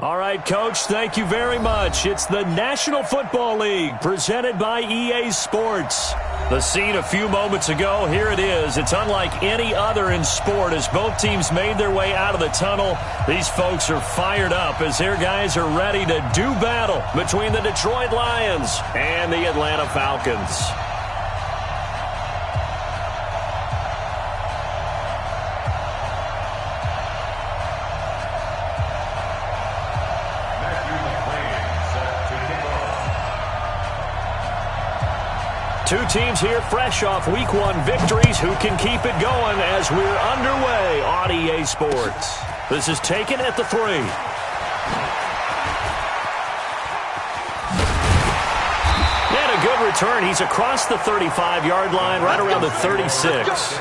All right, Coach, thank you very much. It's the National Football League presented by EA Sports. The scene a few moments ago, here it is. It's unlike any other in sport as both teams made their way out of the tunnel. These folks are fired up as their guys are ready to do battle between the Detroit Lions and the Atlanta Falcons. Two teams here fresh off Week 1 victories. Who can keep it going as we're underway on EA Sports? This is taken at the 3. And a good return. He's across the 35-yard line, right around the 36.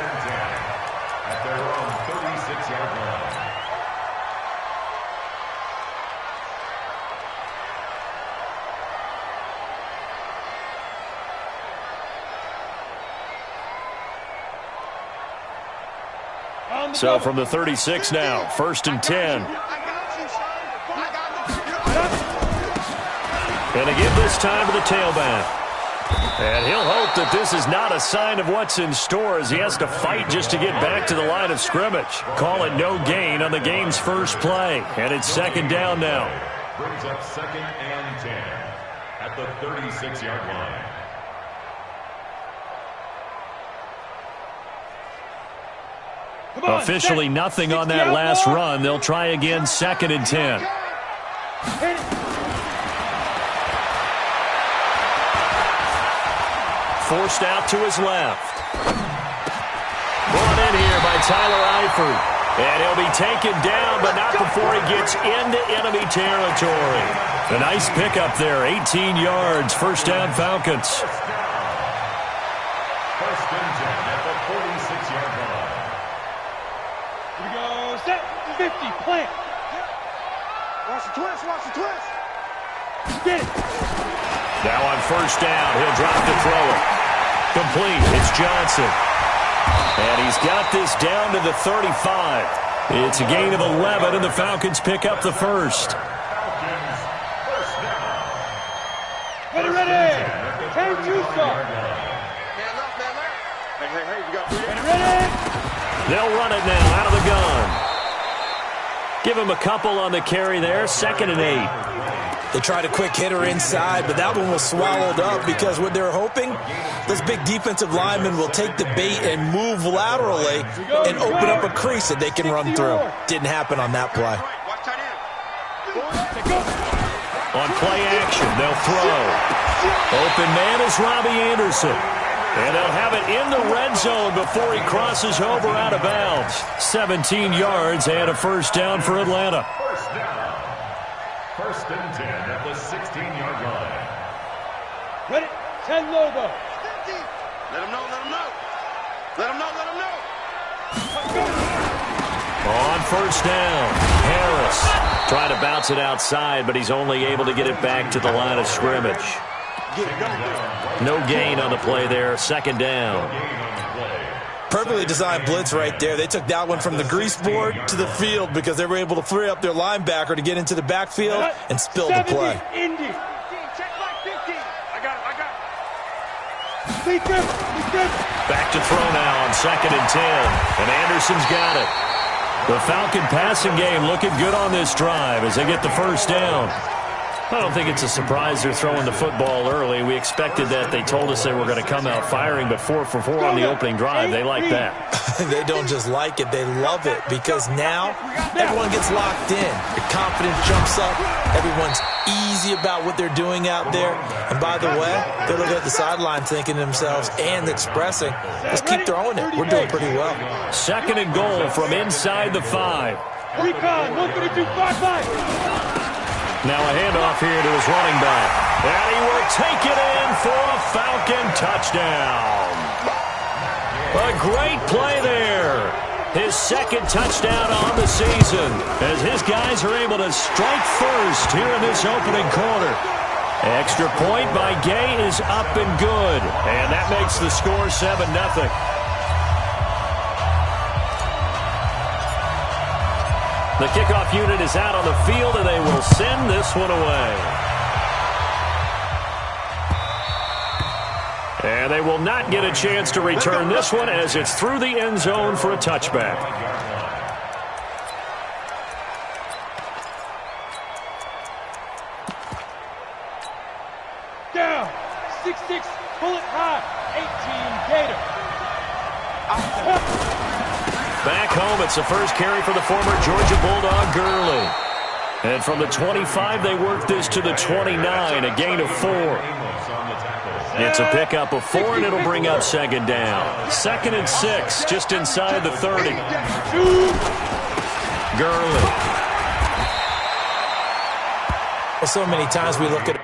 So from the 36 now, 1st and 10. And again this time to the tailback. And he'll hope that this is not a sign of what's in store as he has to fight just to get back to the line of scrimmage. Call it no gain on the game's first play. And it's 2nd down now. Brings up 2nd and 10 at the 36-yard line. Officially nothing on that last run. They'll try again, 2nd and 10. Forced out to his left. Brought in here by Tyler Eifert. And he'll be taken down, but not before he gets into enemy territory. A nice pickup there, 18 yards, 1st down Falcons. 1st and 10 at the 46-yard line. 50, plant. Watch the twist, watch the twist. Get it. Now on 1st down, he'll drop to throw it. Complete, it's Johnson. And he's got this down to the 35. It's a gain of 11, and the Falcons pick up the 1st. Ready, ready. Change you, sir. Hey, you got ready. They'll run it now out of the gun. Give him a couple on the carry there, 2nd and 8. They tried a quick hitter inside, but that one was swallowed up because what they're hoping, those big defensive linemen will take the bait and move laterally and open up a crease that they can run through. Didn't happen on that play. On play action, they'll throw. Open man is Robbie Anderson. And they'll have it in the red zone before he crosses over out of bounds. 17 yards and a 1st down for Atlanta. 1st down. 1st and 10 at the 16-yard line. Ready, 10 Lobo. Let him know, let him know. Let him know, let him know. On 1st down, Harris trying to bounce it outside, but he's only able to get it back to the line of scrimmage. No gain on the play there, 2nd down. Perfectly designed blitz right there. They took that one from the grease board to the field because they were able to free up their linebacker to get into the backfield and spill the play. Indy. Check like 15. I got it. Back to throw now on 2nd and 10. And Anderson's got it. The Falcon passing game looking good on this drive as they get the 1st down. I don't think it's a surprise they're throwing the football early. We expected that. They told us they were going to come out firing, but 4 for 4 on the opening drive. They like that. They don't just like it, they love it, because now everyone gets locked in. The confidence jumps up. Everyone's easy about what they're doing out there. And by the way, they're looking at the sideline thinking to themselves and expressing, let's keep throwing it. We're doing pretty well. 2nd and goal from inside the 5. Recon, 132-5-5. Now a handoff here to his running back. And he will take it in for a Falcon touchdown. A great play there. His 2nd touchdown on the season as his guys are able to strike first here in this opening quarter. Extra point by Gay is up and good. And that makes the score 7-0. The kickoff unit is out on the field, and they will send this one away. And they will not get a chance to return this one as it's through the end zone for a touchback. Down. 6'6", bullet high. 18 Gator. Back home, it's the first carry for the former Georgia Bulldog, Gurley. And from the 25, they work this to the 29, a gain of 4. It's a pickup of 4, and it'll bring up second down. 2nd and 6, just inside the 30. Gurley. Well, so many times we look at a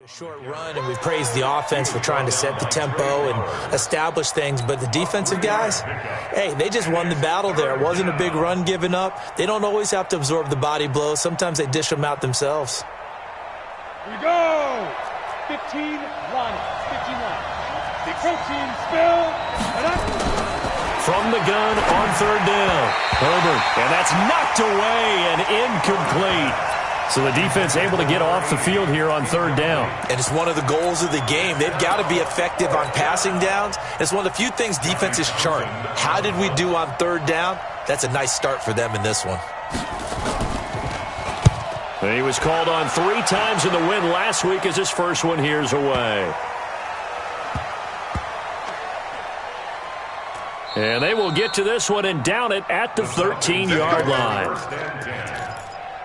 short run, and we praised the offense for trying to set the tempo and establish things, but the defensive guys, hey, they just won the battle there. It wasn't a big run given up. They don't always have to absorb the body blows. Sometimes they dish them out themselves. Here we go. 15, Ronnie. 51. The protein spill. From the gun on 3rd down. Herbert, and that's knocked away and incomplete. So the defense able to get off the field here on 3rd down. And it's one of the goals of the game. They've got to be effective on passing downs. It's one of the few things defenses chart. How did we do on 3rd down? That's a nice start for them in this one. He was called on 3 times in the win last week as his first one here's away. And they will get to this one and down it at the 13-yard line.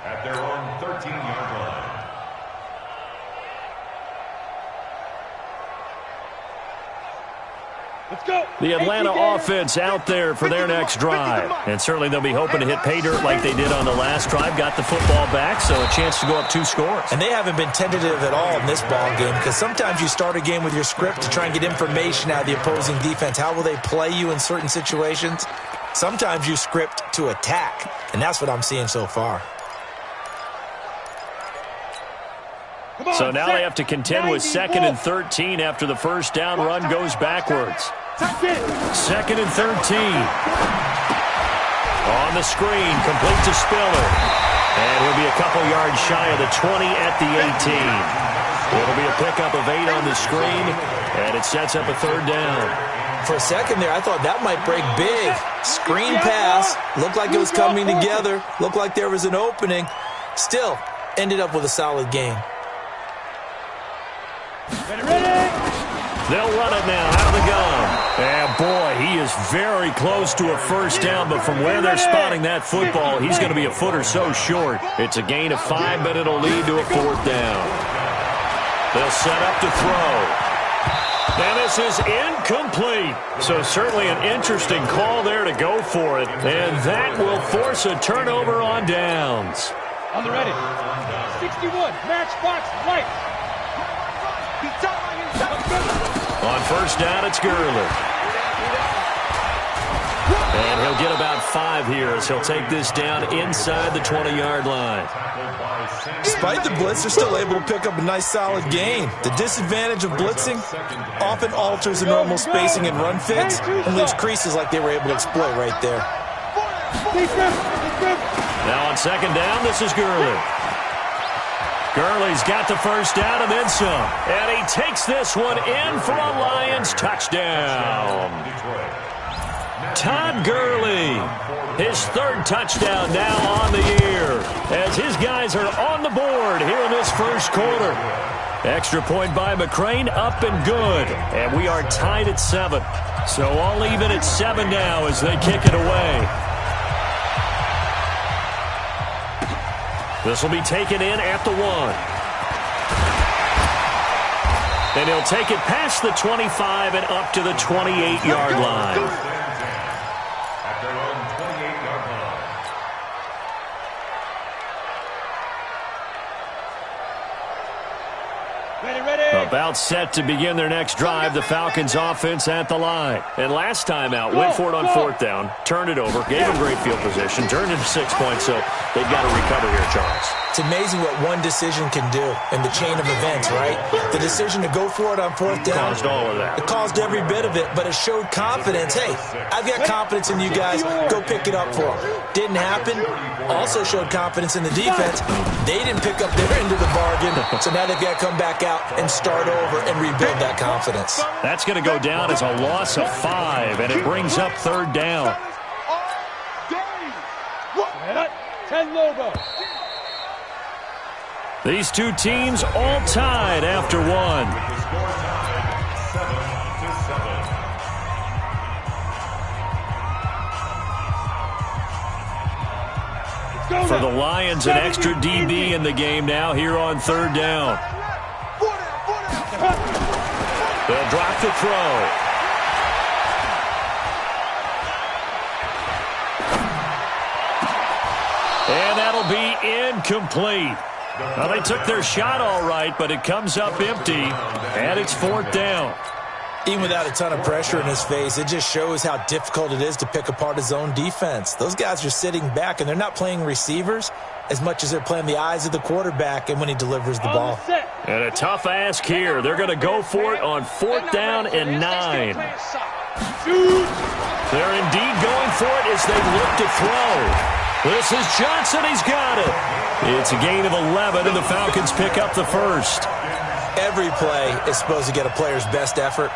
At their own 13-yard line. Let's go. The Atlanta offense out there for their next drive. And certainly they'll be hoping to hit pay dirt like they did on the last drive. Got the football back, so a chance to go up 2 scores. And they haven't been tentative at all in this ball game, because sometimes you start a game with your script to try and get information out of the opposing defense. How will they play you in certain situations? Sometimes you script to attack, and that's what I'm seeing so far. So now they have to contend with 2nd and 13 after the first down run goes backwards. 2nd and 13. On the screen, complete to Spiller. And he'll be a couple yards shy of the 20 at the 18. It'll be a pickup of 8 on the screen, and it sets up a 3rd down. For a second there, I thought that might break big. Screen pass, looked like it was coming together, looked like there was an opening. Still, ended up with a solid gain. They'll run it now out of the gun. And boy, he is very close to a first down, but from where they're spotting that football, he's going to be a foot or so short. It's a gain of 5, but it'll lead to a 4th down. They'll set up to throw. And this is incomplete. So certainly an interesting call there to go for it. And that will force a turnover on downs. On the ready. 61, matchbox light. On first down, it's Gurley. And he'll get about 5 here as he'll take this down inside the 20-yard line. Despite the blitz, they're still able to pick up a nice solid gain. The disadvantage of blitzing often alters the normal spacing and run fits and leaves creases like they were able to exploit right there. Now on 2nd down, this is Gurley. Gurley's got the first down and then some. And he takes this one in for a Lions touchdown. Todd Gurley, his 3rd touchdown now on the year, as his guys are on the board here in this first quarter. Extra point by McCrane, up and good. And we are tied at 7. So all even at 7 now as they kick it away. This will be taken in at the 1. And he'll take it past the 25 and up to the 28-yard line. At their own 28-yard line. Ready. About set to begin their next drive, the Falcons offense at the line. And last time out, went for it on fourth down, turned it over, gave them great field position, turned into 6 points, so they've got to recover here, Charles. It's amazing what one decision can do in the chain of events, right? The decision to go for it on fourth down. Caused all of that. It caused every bit of it, but it showed confidence. Hey, I've got confidence in you guys. Go pick it up for them. Didn't happen. Also showed confidence in the defense. They didn't pick up their end of the bargain, so now they've got to come back out and start over and rebuild that confidence. That's going to go down as a loss of 5, and it brings up third down. 10 Lobo. These two teams all tied after one. For the Lions, an extra DB in the game now here on third down. They'll drop the throw. And that'll be incomplete. Well, they took their shot all right, but it comes up empty, and it's fourth down. Even without a ton of pressure in his face, it just shows how difficult it is to pick apart his own defense. Those guys are sitting back, and they're not playing receivers as much as they're playing the eyes of the quarterback and when he delivers the ball. And a tough ask here. They're going to go for it on fourth down and 9. They're indeed going for it as they look to throw. This is Johnson. He's got it. It's a gain of 11, and the Falcons pick up the first. Every play is supposed to get a player's best effort,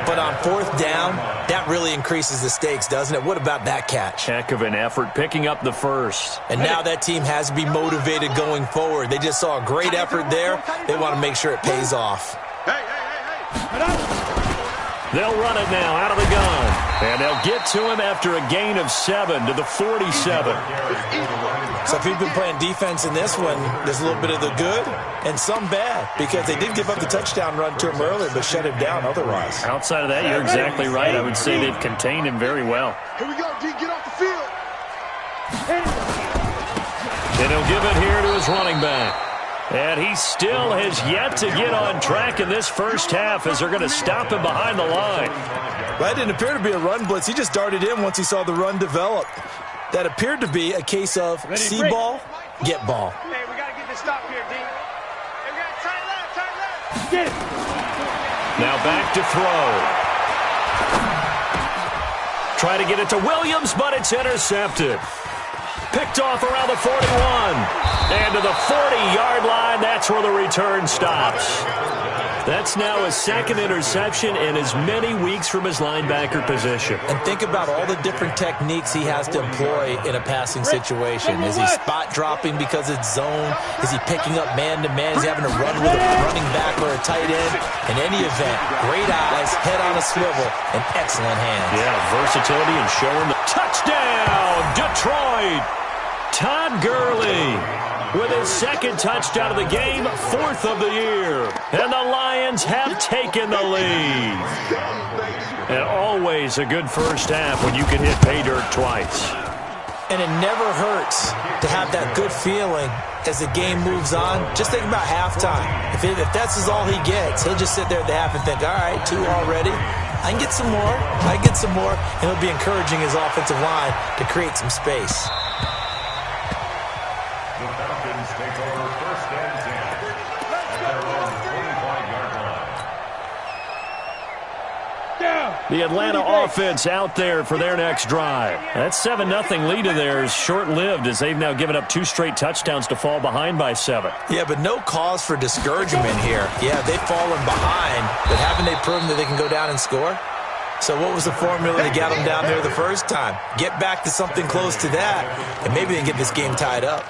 but on fourth down, that really increases the stakes, doesn't it? What about that catch? Heck of an effort picking up the first. And now that team has to be motivated going forward. They just saw a great effort there. They want to make sure it pays off. They'll run it now out of the gun. And they'll get to him after a gain of 7 to the 47. So if you've been playing defense in this one, there's a little bit of the good and some bad, because they did give up the touchdown run to him earlier, but shut him down otherwise. Outside of that, you're exactly right. I would say they've contained him very well. Here we go, D. Get off the field. And he'll give it here to his running back. And he still has yet to get on track in this first half as they're going to stop him behind the line. That didn't appear to be a run blitz. He just darted in once he saw the run develop. That appeared to be a case of see ball, get ball. Hey, we got to get this stop here, D. Hey, we got to turn left. Get it. Now back to throw. Try to get it to Williams, but it's intercepted. Picked off around the 41. And to the 40-yard line, that's where the return stops. That's now his second interception in as many weeks from his linebacker position. And think about all the different techniques he has to employ in a passing situation. Is he spot dropping because it's zone? Is he picking up man-to-man? Is he having to run with a running back or a tight end? In any event, great eyes, head on a swivel, and excellent hands. Yeah, versatility and showing the touchdown, Detroit. Todd Gurley with his second touchdown of the game, 4th of the year. And the Lions have taken the lead. And always a good first half when you can hit pay dirt twice. And it never hurts to have that good feeling as the game moves on. Just think about halftime. If that's all he gets, he'll just sit there at the half and think, all right, 2 already. I can get some more. I can get some more. And he'll be encouraging his offensive line to create some space. The Atlanta offense out there for their next drive. That 7-0 lead of theirs short-lived as they've now given up 2 straight touchdowns to fall behind by 7. Yeah, but no cause for discouragement here. Yeah, they've fallen behind, but haven't they proven that they can go down and score? So what was the formula to get them down there the first time? Get back to something close to that, and maybe they can get this game tied up.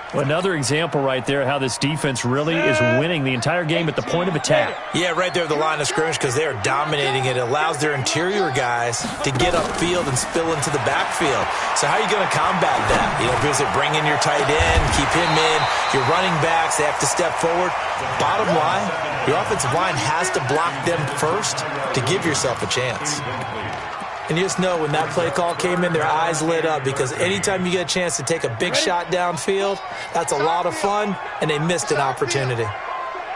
Well, another example right there how this defense really is winning the entire game at the point of attack. Yeah, right there at the line of scrimmage because they are dominating it. It allows their interior guys to get upfield and spill into the backfield. So how are you going to combat that? Because they bring in your tight end, keep him in. Your running backs, they have to step forward. Bottom line, your offensive line has to block them first to give yourself a chance. And you just know when that play call came in, their eyes lit up because anytime you get a chance to take a big shot downfield, that's a lot of fun, and they missed an opportunity.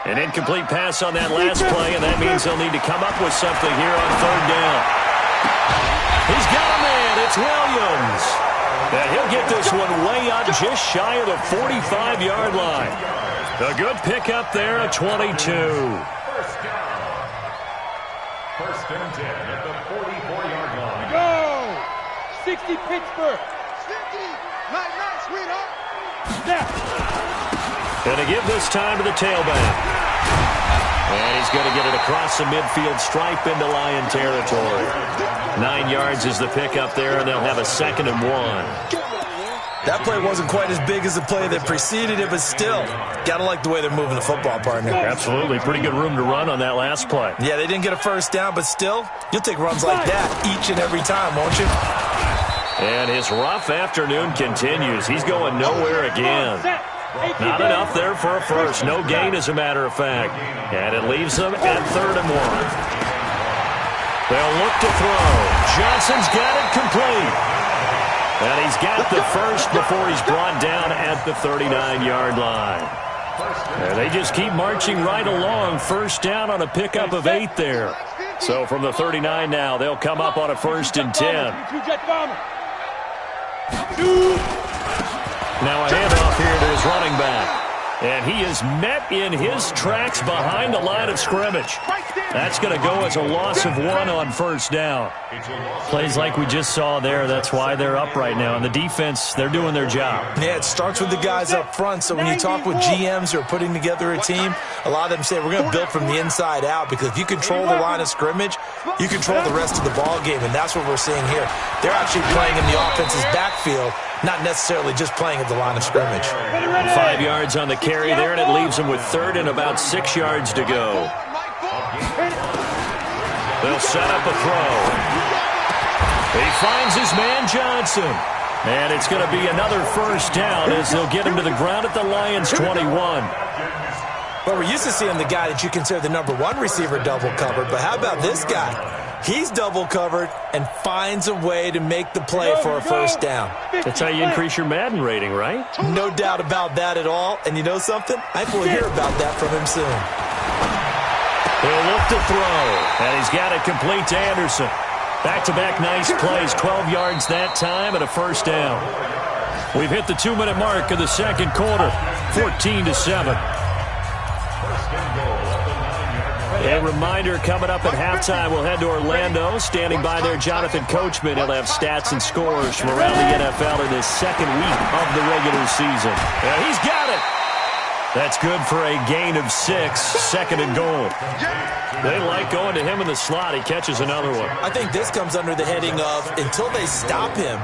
An incomplete pass on that last play, and that means they'll need to come up with something here on third down. He's got a man. It's Williams. And he'll get this one way up just shy of the 45-yard line. A good pickup there at 22. First down. First and 10 at the 44-yard line. Go! 60 Pittsburgh. 50. Night, sweetheart. Snap. And to give this time to the tailback. And he's going to get it across the midfield stripe into Lion territory. 9 yards is the pickup there, and they'll have a 2nd and 1. That play wasn't quite as big as the play that preceded it, but still, got to like the way they're moving the football, partner. Absolutely. Pretty good room to run on that last play. Yeah, they didn't get a first down, but still, you'll take runs like that each and every time, won't you? And his rough afternoon continues. He's going nowhere again. Not enough there for a first. No gain, as a matter of fact. And it leaves them at 3rd and 1. They'll look to throw. Johnson's got it complete. And he's got the first before he's brought down at the 39-yard line. And they just keep marching right along. First down on a pickup of 8 there. So from the 39 now, they'll come up on a 1st and 10. Now a handoff here to his running back. And he is met in his tracks behind the line of scrimmage. That's going to go as a loss of 1 on first down. Plays like we just saw there. That's why they're up right now. And the defense, they're doing their job. Yeah, it starts with the guys up front. So when you talk with GMs who are putting together a team, a lot of them say we're going to build from the inside out, because if you control the line of scrimmage, you control the rest of the ball game. And that's what we're seeing here. They're actually playing in the offense's backfield, not necessarily just playing at the line of scrimmage. 5 yards on the carry there, and it leaves them with 3rd and about 6 yards to go. They'll set up a throw. He finds his man Johnson. And it's going to be another first down as they'll get him to the ground at the Lions' 21. Well, we're used to seeing the guy that you consider the number 1 receiver double covered, but how about this guy? He's double covered and finds a way to make the play for a first down. That's how you increase your Madden rating, right? No doubt about that at all. And you know something? I think we'll hear about that from him soon. He'll look to throw, and he's got it complete to Anderson. Back-to-back nice plays, 12 yards that time, and a first down. We've hit the 2-minute mark of the second quarter, 14-7. A reminder, coming up at halftime, we'll head to Orlando. Standing by there, Jonathan Coachman. He'll have stats and scores from around the NFL in this second week of the regular season. And he's got it. That's good for a gain of 6, 2nd and goal. They like going to him in the slot. He catches another one. I think this comes under the heading of, until they stop him,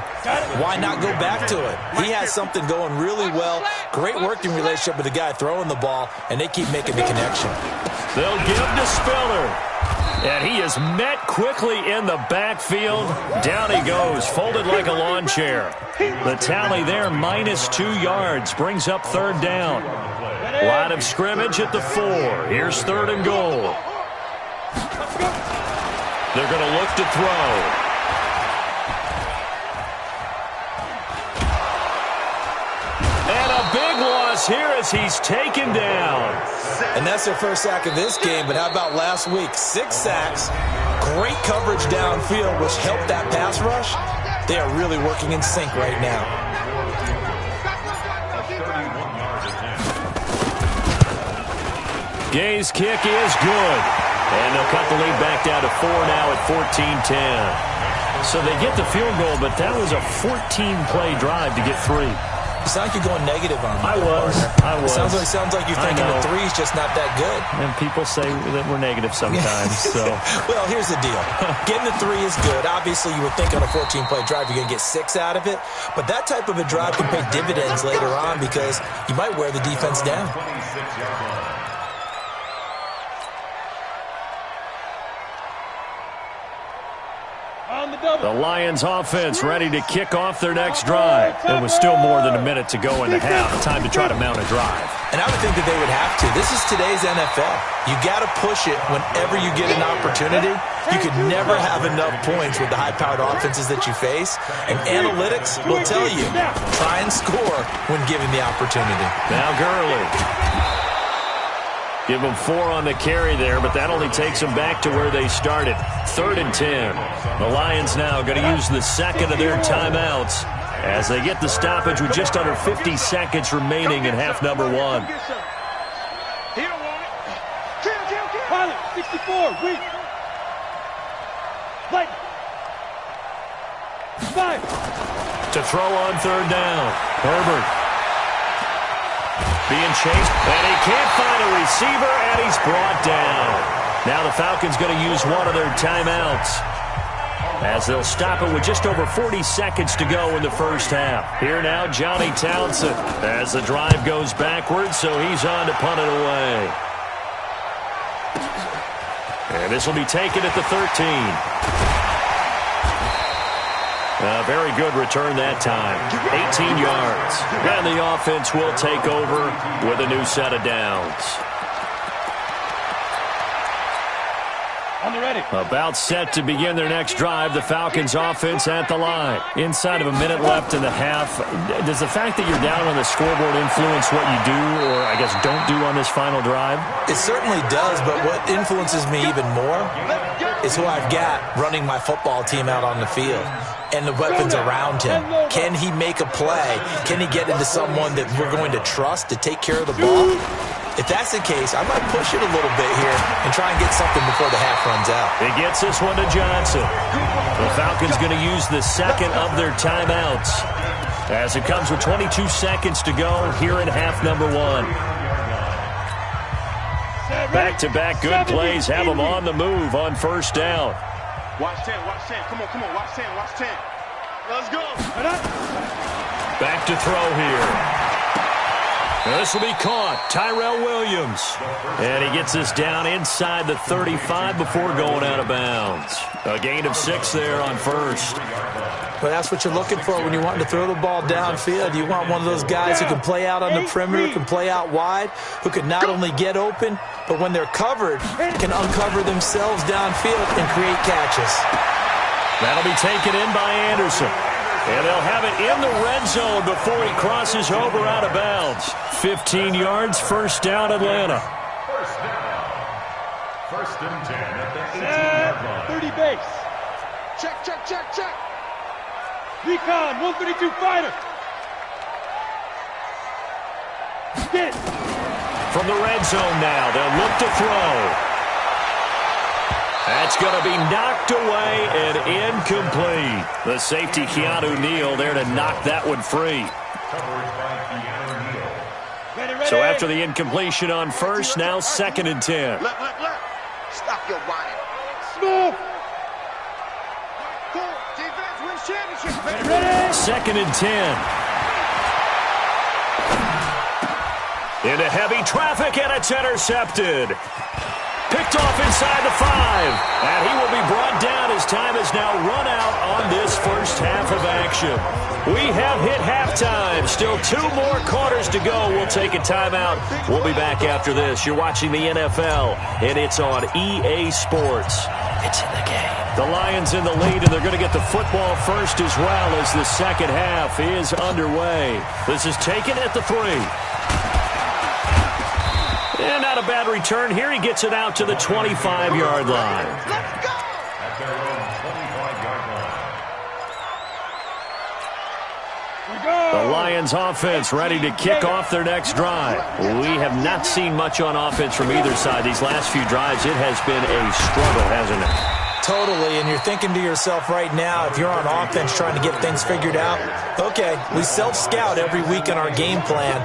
why not go back to it? He has something going really well. Great working relationship with the guy throwing the ball, and they keep making the connection. They'll give to Spiller. And he is met quickly in the backfield. Down he goes, folded like a lawn chair. The tally there, -2 yards, brings up 3rd down. Line of scrimmage at the 4. Here's 3rd and goal. They're going to look to throw. And a big loss here as he's taken down. And that's their first sack of this game, but how about last week? 6 sacks, great coverage downfield, which helped that pass rush. They are really working in sync right now. Gay's kick is good. And they'll cut the lead back down to 4 now at 14-10. So they get the field goal, but that was a 14-play drive to get 3. You sound like you're going negative on me. I was. Sounds like you're thinking the 3's just not that good. And people say that we're negative sometimes. So, well, here's the deal. Getting the 3 is good. Obviously, you would think on a 14-play drive you're going to get 6 out of it. But that type of a drive can pay dividends later on because you might wear the defense down. The Lions offense ready to kick off their next drive. There was still more than a minute to go in the half. Time to try to mount a drive. And I would think that they would have to. This is today's NFL. You got to push it whenever you get an opportunity. You could never have enough points with the high-powered offenses that you face. And analytics will tell you, try and score when given the opportunity. Now Gurley. Give them 4 on the carry there, but that only takes them back to where they started. 3rd and 10. The Lions now going to use the second of their timeouts as they get the stoppage with just under 50 seconds remaining in half number 1. He don't want it. Kill. Pilot, 64, weak. Light. 5. To throw on 3rd down. Herbert being chased, and he can't find a receiver, and he's brought down. Now the Falcons going to use one of their timeouts as they'll stop it with just over 40 seconds to go in the first half. Here now, Johnny Townsend as the drive goes backwards, so he's on to punt it away. And this will be taken at the 13. A very good return that time. 18 yards. And the offense will take over with a new set of downs. On the ready. About set to begin their next drive. The Falcons offense at the line. Inside of a minute left in the half. Does the fact that you're down on the scoreboard influence what you do, or I guess don't do on this final drive? It certainly does, but what influences me even more is who I've got running my football team out on the field and the weapons around him. Can he make a play? Can he get into someone that we're going to trust to take care of the ball? If that's the case, I might push it a little bit here and try and get something before the half runs out. He gets this one to Johnson. The Falcons going to use the second of their timeouts as it comes with 22 seconds to go here in half number 1. Back-to-back good plays have them on the move on 1st down. Watch 10. Come on, watch 10. Let's go. Back to throw here. Now this will be caught. Tyrell Williams. And he gets this down inside the 35 before going out of bounds. A gain of 6 there on 1st. Well, that's what you're looking for when you're wanting to throw the ball downfield. You want one of those guys who can play out on the perimeter, can play out wide, who can not only get open, but when they're covered, can uncover themselves downfield and create catches. That'll be taken in by Anderson. And they'll have it in the red zone before he crosses over out of bounds. 15 yards, 1st down, Atlanta. 1st and 10 at the 18-yard line. 30 base. Check. Recon, 132 fighter. Get it. From the red zone now, they'll look to throw. That's going to be knocked away and incomplete. The safety, Keanu Neal, there to knock that one free. Ready. So after the incompletion on 1st, now 2nd and 10. Look. Stop your whining. Smooth. Cool. Defense wins championship. Ready. 2nd and 10. Into heavy traffic, and it's intercepted. Picked off inside the 5. And he will be brought down as time has now run out on this first half of action. We have hit halftime. Still 2 more quarters to go. We'll take a timeout. We'll be back after this. You're watching the NFL, and it's on EA Sports. It's in the game. The Lions in the lead, and they're going to get the football first as well as the second half is underway. This is taken at the 3. And not a bad return here. He gets it out to the 25-yard line. Let's go. At their own 25-yard line. The Lions offense ready to kick off their next drive. We have not seen much on offense from either side. These last few drives, it has been a struggle, hasn't it? Totally, and you're thinking to yourself right now, if you're on offense trying to get things figured out, okay, we self-scout every week in our game plan.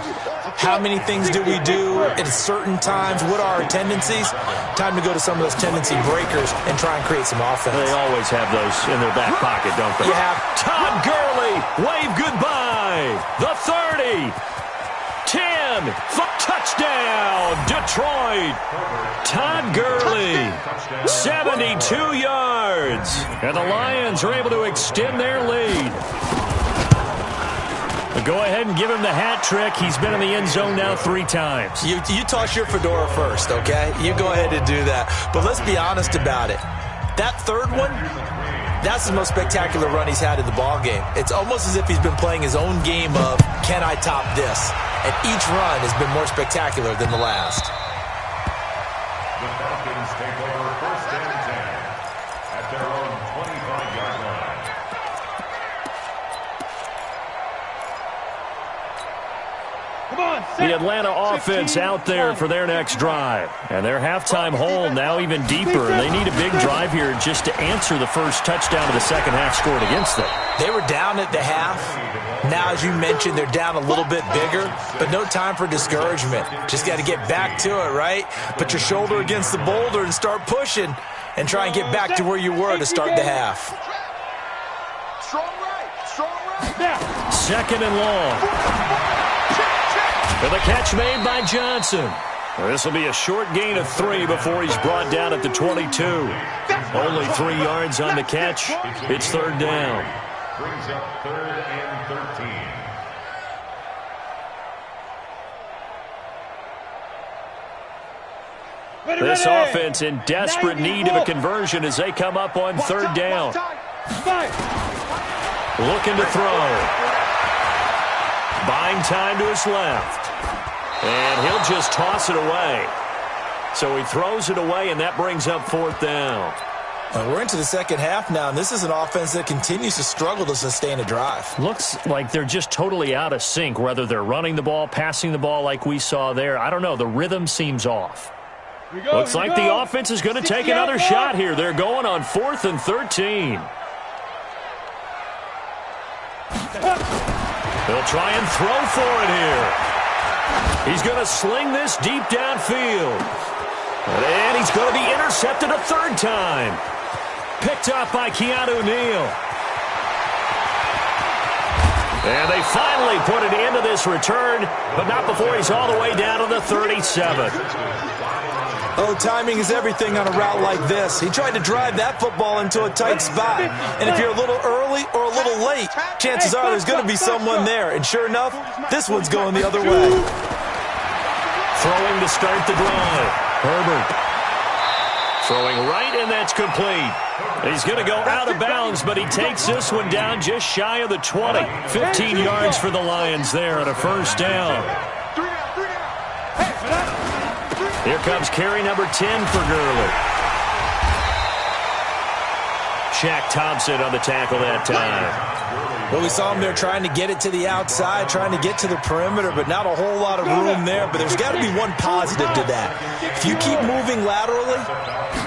How many things do we do at certain times? What are our tendencies? Time to go to some of those tendency breakers and try and create some offense. They always have those in their back pocket, don't they? Yeah. Todd Gurley, wave goodbye. The 30. 10. Touchdown, Detroit. Todd Gurley, 72 yards. And the Lions are able to extend their lead. Go ahead and give him the hat trick. He's been in the end zone now 3 times. You toss your fedora first, okay? You go ahead and do that. But let's be honest about it. That 3rd one, that's the most spectacular run he's had in the ballgame. It's almost as if he's been playing his own game of, can I top this? And each run has been more spectacular than the last. the Falcons take over 1st and 10 at their own 25-yard line. The Atlanta offense out there for their next drive. And their halftime hole now even deeper. They need a big drive here just to answer the first touchdown of the second half scored against them. They were down at the half. Now, as you mentioned, they're down a little bit bigger, but no time for discouragement. Just got to get back to it, right? Put your shoulder against the boulder and start pushing and try and get back to where you were to start the half. Strong right. Strong right. Second and long. With a catch made by Johnson. This will be a short gain of 3 before he's brought down at the 22. Only 3 yards on the catch. It's 3rd down. Brings up 3rd and 13. This offense in desperate need of a conversion as they come up on 3rd down. Looking to throw. Buying time to his left. And he'll just toss it away. So he throws it away, and that brings up 4th down. We're into the second half now, and this is an offense that continues to struggle to sustain a drive. Looks like they're just totally out of sync, whether they're running the ball, passing the ball like we saw there. I don't know. The rhythm seems off. Looks like the offense is going to take another shot here. They're going on 4th and 13. They'll try and throw for it here. He's going to sling this deep downfield. And he's going to be intercepted a 3rd time. Picked up by Keanu Neal. And they finally put an end to this return, but not before he's all the way down to the 37. Oh, timing is everything on a route like this. He tried to drive that football into a tight spot. And if you're a little early or a little late, chances are there's going to be someone there. And sure enough, this one's going the other way. Throwing to start the drive. Herbert. Throwing right, and that's complete. He's going to go out of bounds, but he takes this one down just shy of the 20. 15 yards for the Lions there on a 1st down. Here comes carry number 10 for Gurley. Shaq Thompson on the tackle that time. Well, we saw him there trying to get it to the outside, trying to get to the perimeter, but not a whole lot of room there. But there's got to be one positive to that. If you keep moving laterally,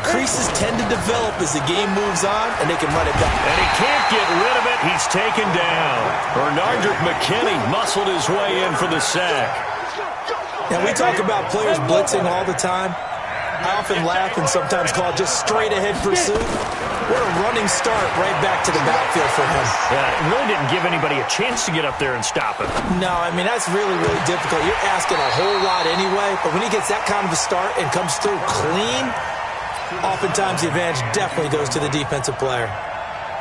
creases tend to develop as the game moves on, and they can run it back. And he can't get rid of it. He's taken down. Bernardrick McKinney muscled his way in for the sack. Now, we talk about players blitzing all the time. I often laugh and sometimes call it just straight-ahead pursuit. What a running start right back to the backfield for him. Yeah, it really didn't give anybody a chance to get up there and stop him. No, I mean, that's really, really difficult. You're asking a whole lot anyway, but when he gets that kind of a start and comes through clean, oftentimes the advantage definitely goes to the defensive player.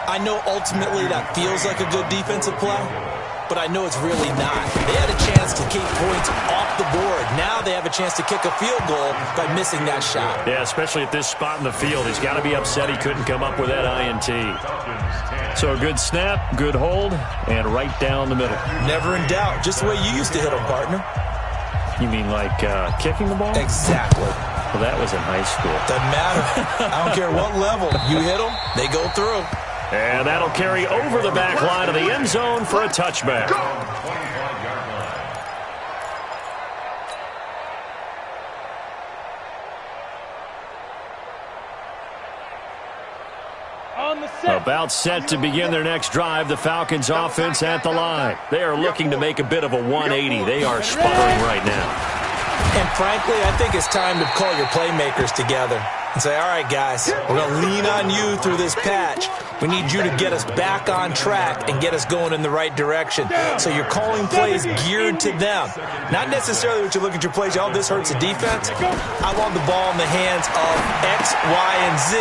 I know ultimately that feels like a good defensive play, but I know it's really not. They had a chance to keep points off the board. Now they have a chance to kick a field goal by missing that shot. Yeah, especially at this spot in the field. He's got to be upset he couldn't come up with that INT. So a good snap, good hold, and right down the middle. Never in doubt. Just the way you used to hit them, partner. You mean like kicking the ball? Exactly. Well, that was in high school. Doesn't matter. I don't care what level. You hit them, they go through. And that'll carry over the back line of the end zone for a touchback. About set to begin their next drive, the Falcons offense at the line. They are looking to make a bit of a 180. They are sputtering right now. And frankly, I think it's time to call your playmakers together and say, all right, guys, we're going to lean on you through this patch. We need you to get us back on track and get us going in the right direction. So you're calling plays geared to them. Not necessarily what you look at your plays, oh, this hurts the defense. I want the ball in the hands of X, Y, and Z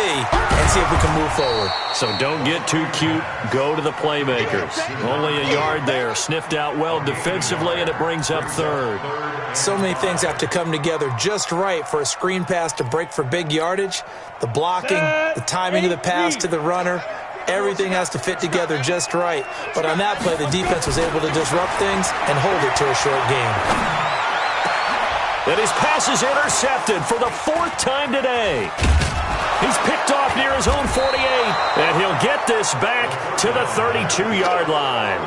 and see if we can move forward. So don't get too cute. Go to the playmakers. Only a yard there. Sniffed out well defensively, and it brings up 3rd. So many things have to come together just right for a screen pass to break for big yardage. The blocking, the timing of the pass to the runner, everything has to fit together just right. But on that play, the defense was able to disrupt things and hold it to a short game. And his pass is intercepted for the 4th time today. He's picked off near his own 48, and he'll get this back to the 32-yard line.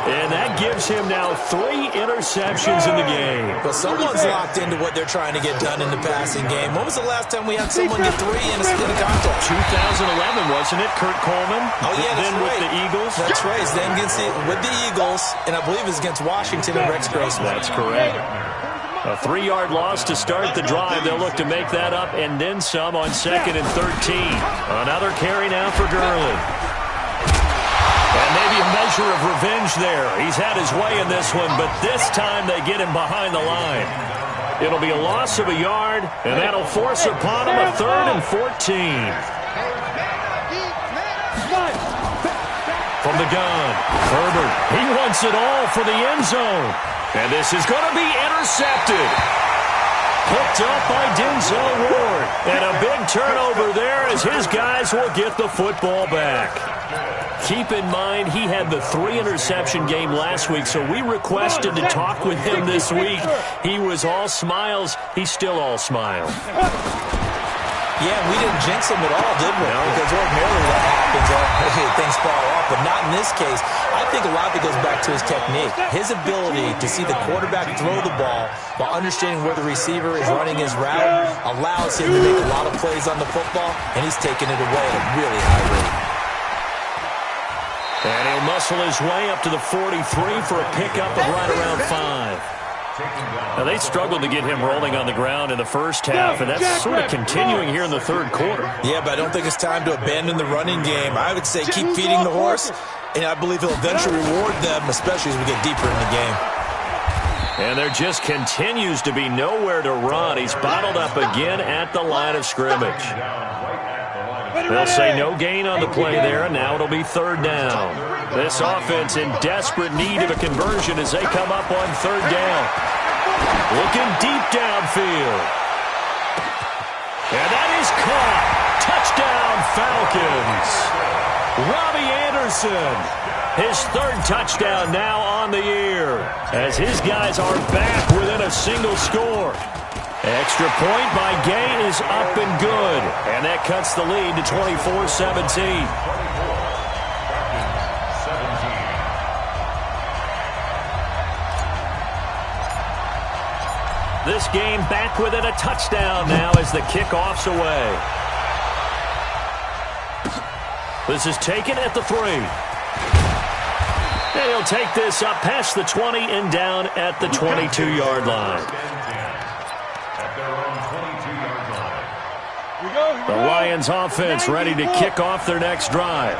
And that gives him now 3 interceptions in the game. Well, someone's locked into what they're trying to get done in the passing game. When was the last time we had someone get 3 in a contest? 2011, wasn't it, Kurt Coleman? Oh, yeah, that's then right. with the Eagles. That's right. Then with the Eagles, and I believe it's against Washington and Rex Grossman. That's correct. A 3-yard loss to start the drive. They'll look to make that up and then some on 2nd and 13. Another carry now for Gurley. And maybe a measure of revenge there. He's had his way in this one, but this time they get him behind the line. It'll be a loss of a yard, and that'll force upon him a 3rd and 14. From the gun, Herbert. He wants it all for the end zone. And this is going to be intercepted. Picked up by Denzel Ward. And a big turnover there as his guys will get the football back. Keep in mind, he had the 3-interception game last week, so we requested to talk with him this week. He was all smiles. He's still all smile. Yeah, we didn't jinx him at all, did we? No. Because ordinarily that happens. Things fall off, but not in this case. I think a lot of it goes back to his technique. His ability to see the quarterback throw the ball while understanding where the receiver is running his route allows him to make a lot of plays on the football, and he's taking it away at a really high rate. And he'll muscle his way up to the 43 for a pickup of right around 5. Now, they struggled to get him rolling on the ground in the first half, and that's sort of continuing here in the 3rd quarter. Yeah, but I don't think it's time to abandon the running game. I would say keep feeding the horse, and I believe he'll eventually reward them, especially as we get deeper in the game. And there just continues to be nowhere to run. He's bottled up again at the line of scrimmage. They'll say no gain on the play there, and now it'll be 3rd down. This offense in desperate need of a conversion as they come up on 3rd down. Looking deep downfield. And that is caught. Touchdown, Falcons. Robbie Anderson. His 3rd touchdown now on the year as his guys are back within a single score. Extra point by Gay is up and good. And that cuts the lead to 24-17. This game back within a touchdown now as the kickoff's away. This is taken at the 3. And he'll take this up past the 20 and down at the 22-yard line. The Lions offense ready to kick off their next drive.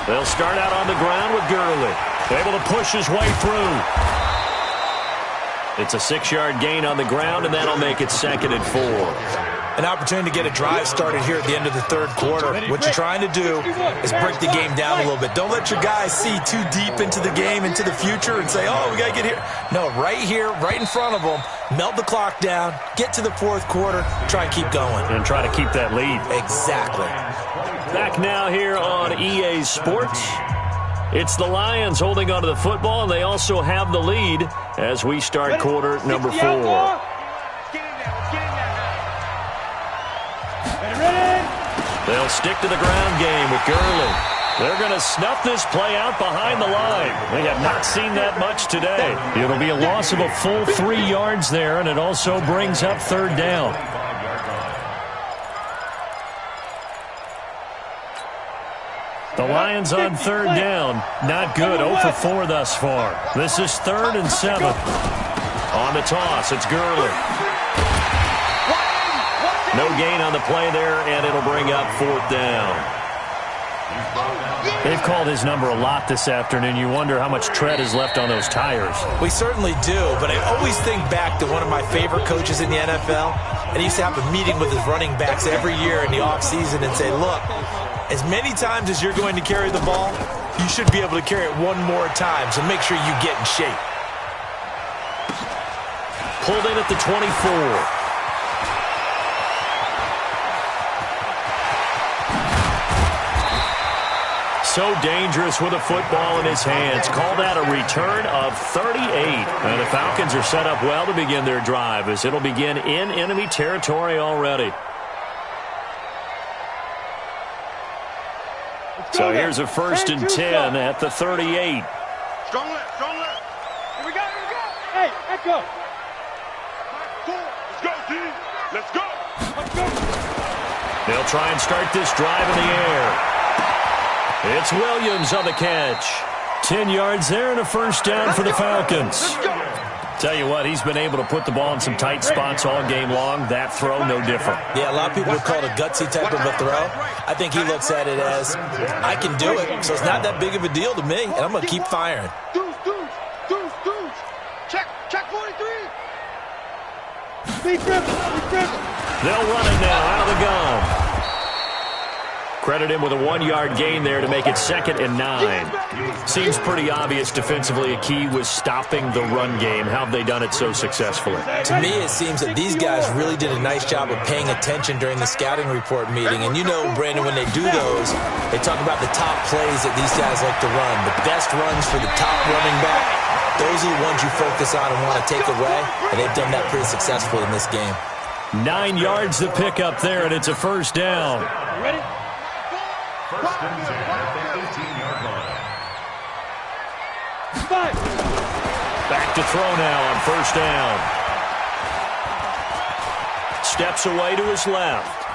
They'll start out on the ground with Gurley. Able to push his way through. It's a 6-yard gain on the ground, and that'll make it 2nd and 4. An opportunity to get a drive started here at the end of the 3rd quarter. What you're trying to do is break the game down a little bit. Don't let your guys see too deep into the game, into the future, and say, oh, we got to get here. No, right here, right in front of them, melt the clock down, get to the 4th quarter, try and keep going. And try to keep that lead. Exactly. Back now here on EA Sports. It's the Lions holding onto the football, and they also have the lead as we start quarter number 4. They'll stick to the ground game with Gurley. They're going to snuff this play out behind the line. We have not seen that much today. It'll be a loss of a full 3 yards there, and it also brings up 3rd down. The Lions on 3rd down. Not good. 0 for 4 thus far. This is 3rd and 7. On the toss, it's Gurley. No gain on the play there, and it'll bring up 4th down. They've called his number a lot this afternoon. You wonder how much tread is left on those tires. We certainly do, but I always think back to one of my favorite coaches in the NFL, and he used to have a meeting with his running backs every year in the offseason and say, look, as many times as you're going to carry the ball, you should be able to carry it one more time, so make sure you get in shape. Pulled in at the 24. So dangerous with a football in his hands. Call that a return of 38. And the Falcons are set up well to begin their drive as it'll begin in enemy territory already. So here's a 1st and 10 at the 38. Strong left, strong left. Here we go, here we go. Hey, echo. Let's go, D. Let's go. Let's go. They'll try and start this drive in the air. It's Williams on the catch. 10 yards there and a 1st down for the Falcons. Tell you what, he's been able to put the ball in some tight spots all game long. That throw, no different. Yeah, a lot of people would call it a gutsy type of a throw. I think he looks at it as, I can do it, so it's not that big of a deal to me, and I'm going to keep firing. Deuce. Check 43. Big grip. They'll run it now out of the gun. Credit him with a 1-yard gain there to make it 2nd and 9. Seems pretty obvious defensively a key was stopping the run game. How have they done it so successfully? To me, it seems that these guys really did a nice job of paying attention during the scouting report meeting. And you know, Brandon, when they do those, they talk about the top plays that these guys like to run. The best runs for the top running back, those are the ones you focus on and want to take away. And they've done that pretty successfully in this game. 9 yards the pick up there, and it's a 1st down. Ready? 1st and 10 at the 18-yard line. 5. Back to throw now on 1st down. Steps away to his left.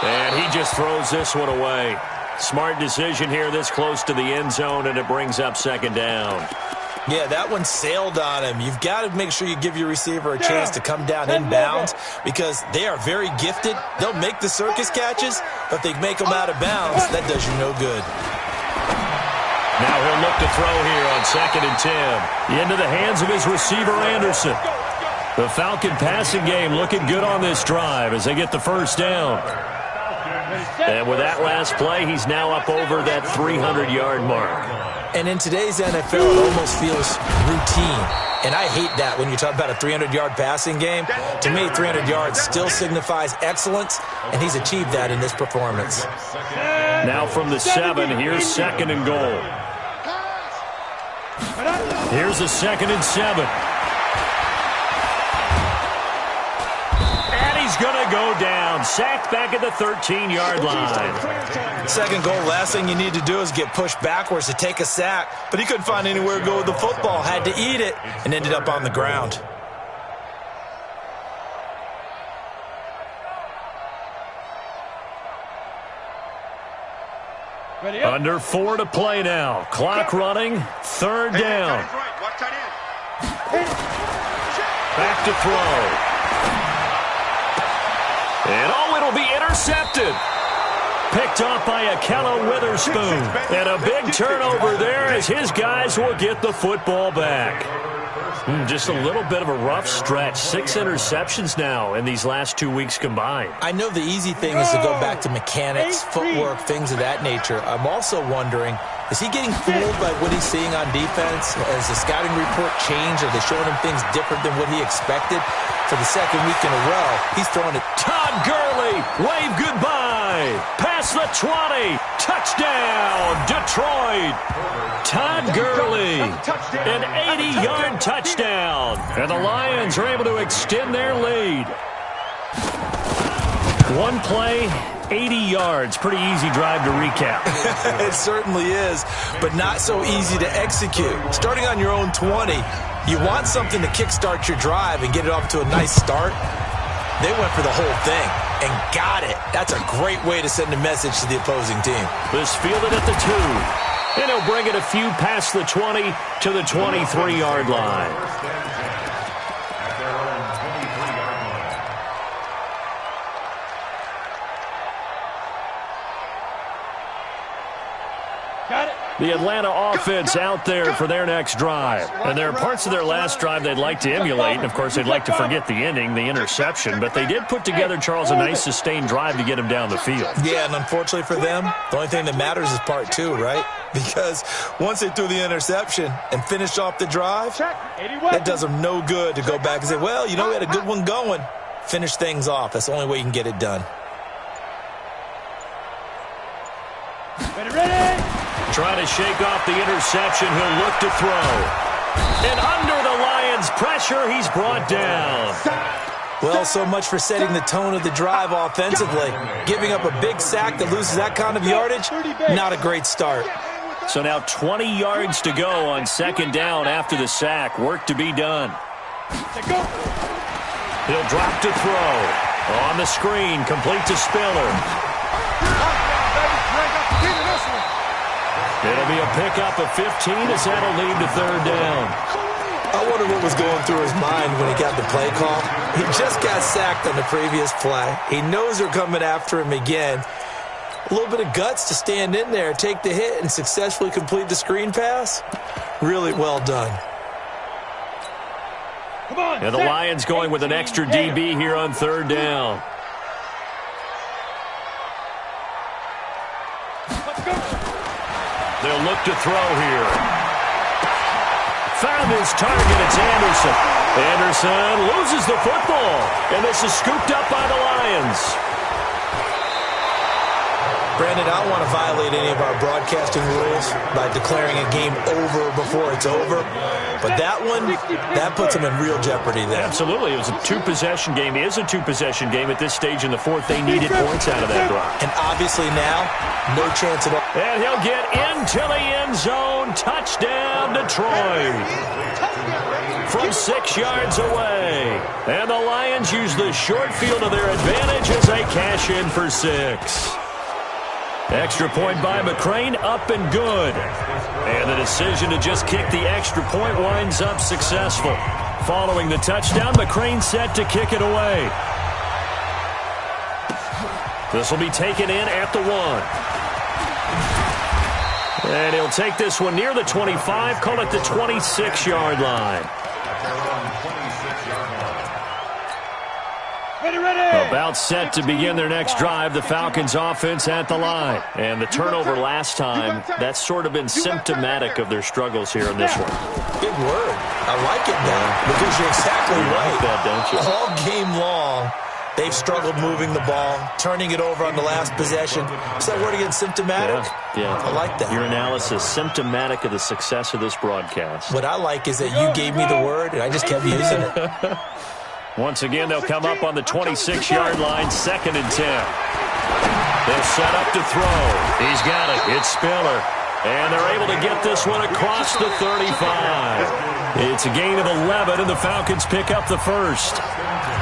And he just throws this one away. Smart decision here this close to the end zone, and it brings up 2nd down. Yeah, that one sailed on him. You've got to make sure you give your receiver a chance to come down inbounds because they are very gifted. They'll make the circus catches, but if they make them out of bounds, that does you no good. Now he'll look to throw here on 2nd and 10. Into the hands of his receiver, Anderson. The Falcon passing game looking good on this drive as they get the 1st down. And with that last play, he's now up over that 300-yard mark. And in today's NFL, it almost feels routine. And I hate that when you talk about a 300-yard passing game. To me, 300 yards still signifies excellence, and he's achieved that in this performance. Now from the 7, here's 2nd and goal. Here's a 2nd and 7. And he's going to go down. Sacked back at the 13-yard line. 2nd goal, last thing you need to do is get pushed backwards to take a sack. But he couldn't find anywhere to go with the football. Had to eat it and ended up on the ground. Ready up. Under 4 to play now. Clock running. 3rd down. Back to throw. And it'll be intercepted. Picked off by Akello Witherspoon. And a big turnover there as his guys will get the football back. Just a little bit of a rough stretch. 6 interceptions now in these last 2 weeks combined. I know the easy thing is to go back to mechanics, footwork, things of that nature. I'm also wondering, is he getting fooled by what he's seeing on defense? Has the scouting report changed? Are they showing him things different than what he expected? For the 2nd week in a row, he's throwing it. Todd Gurley, wave goodbye. Past the 20. Touchdown, Detroit. Todd Gurley, an 80-yard touchdown. And the Lions are able to extend their lead. One play, 80 yards. Pretty easy drive to recap. It certainly is, but not so easy to execute. Starting on your own 20, you want something to kickstart your drive and get it off to a nice start. They went for the whole thing and got it. That's a great way to send a message to the opposing team. This fielded at the 2. And he'll bring it a few past the 20 to the 23-yard line. The Atlanta offense out there for their next drive. And there are parts of their last drive they'd like to emulate. And, of course, they'd like to forget the ending, the interception. But they did put together, Charles, a nice sustained drive to get him down the field. Yeah, and unfortunately for them, the only thing that matters is part 2, right? Because once they threw the interception and finished off the drive, it does them no good to go back and say, well, you know, we had a good one going. Finish things off. That's the only way you can get it done. Ready, ready! Trying to shake off the interception. He'll look to throw. And under the Lions' pressure, he's brought down. Well, so much for setting the tone of the drive offensively. Giving up a big sack that loses that kind of yardage, not a great start. So now 20 yards to go on second down after the sack. Work to be done. He'll drop to throw. On the screen, complete to Spiller. It'll be a pickup of 15 as that'll lead to third down. I wonder what was going through his mind when he got the play call. He just got sacked on the previous play. He knows they're coming after him again. A little bit of guts to stand in there, take the hit, and successfully complete the screen pass. Really well done. And the Lions going with an extra DB here on third down. They'll look to throw here. Found his target. It's Anderson. Anderson loses the football. And this is scooped up by the Lions. Brandon, I don't want to violate any of our broadcasting rules by declaring a game over before it's over. But that one, that puts them in real jeopardy there. Absolutely. It was a two-possession game. It is a two-possession game at this stage in the fourth. They needed points out of that drive. And obviously now, no chance at all. And he'll get into the end zone. Touchdown, Detroit. From 6 yards away. And the Lions use the short field to their advantage as they cash in for 6. Extra point by McCrane, up and good. And the decision to just kick the extra point winds up successful. Following the touchdown, McCrane set to kick it away. This will be taken in at the 1. And he'll take this one near the 25, call it the 26-yard line. About set to begin their next drive, the Falcons offense at the line. And the turnover last time, that's sort of been symptomatic of their struggles here in this one. Big word. I like it now because you're exactly right. Like that, don't you? All game long, they've struggled moving the ball, turning it over on the last possession. Is that word again, symptomatic? Yeah. I like that. Your analysis, symptomatic of the success of this broadcast. What I like is that you gave me the word, and I just kept using it. Once again, they'll come up on the 26-yard line, 2nd and 10. They'll set up to throw. He's got it. It's Spiller. And they're able to get this one across the 35. It's a gain of 11, and the Falcons pick up the first.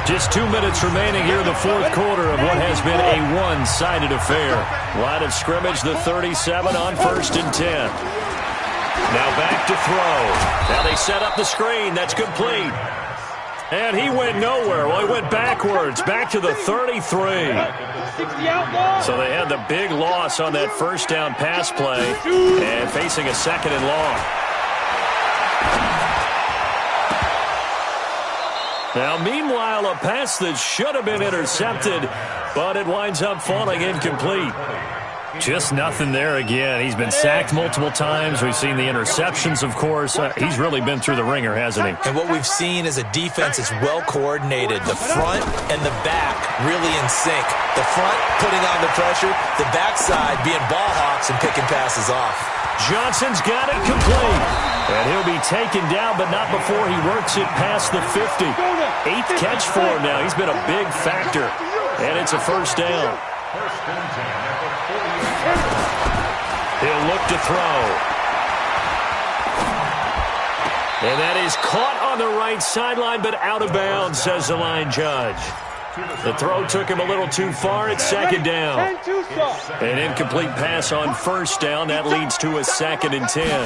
Just 2 minutes remaining here in the fourth quarter of what has been a one-sided affair. Line of scrimmage, the 37 on 1st and 10. Now back to throw. Now they set up the screen. That's complete. And he went nowhere. Well, he went backwards, back to the 33. So they had the big loss on that first down pass play and facing a 2nd and long. Now, meanwhile, a pass that should have been intercepted, but it winds up falling incomplete. Just nothing there again. He's been sacked multiple times. We've seen the interceptions, of course. He's really been through the ringer, hasn't he? And what we've seen is a defense that's well coordinated. The front and the back really in sync. The front putting on the pressure, the backside being ball hawks and picking passes off. Johnson's got it complete. And he'll be taken down, but not before he works it past the 50. 8th catch for him now. He's been a big factor. And it's a first down. He'll look to throw. And that is caught on the right sideline, but out of bounds, says the line judge. The throw took him a little too far. It's 2nd down. An incomplete pass on 1st down. That leads to a 2nd and 10.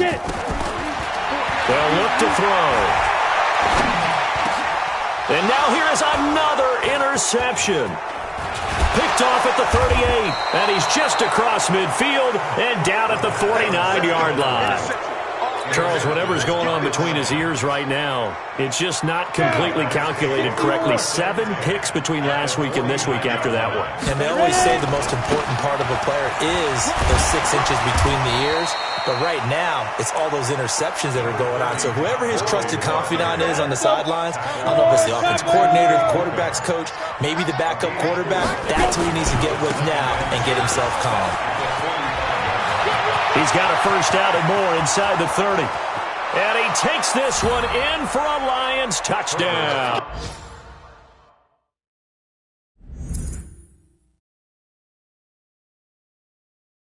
They'll look to throw. And now here is another interception. Picked off at the 38, and he's just across midfield and down at the 49-yard line. Charles, whatever's going on between his ears right now, it's just not completely calculated correctly. 7 picks between last week and this week after that one. And they always say the most important part of a player is those 6 inches between the ears. But right now, it's all those interceptions that are going on. So whoever his trusted confidant is on the sidelines, I don't know if it's the offense coordinator, the quarterback's coach, maybe the backup quarterback, that's who he needs to get with now and get himself calm. He's got a first down and more inside the 30. And he takes this one in for a Lions touchdown.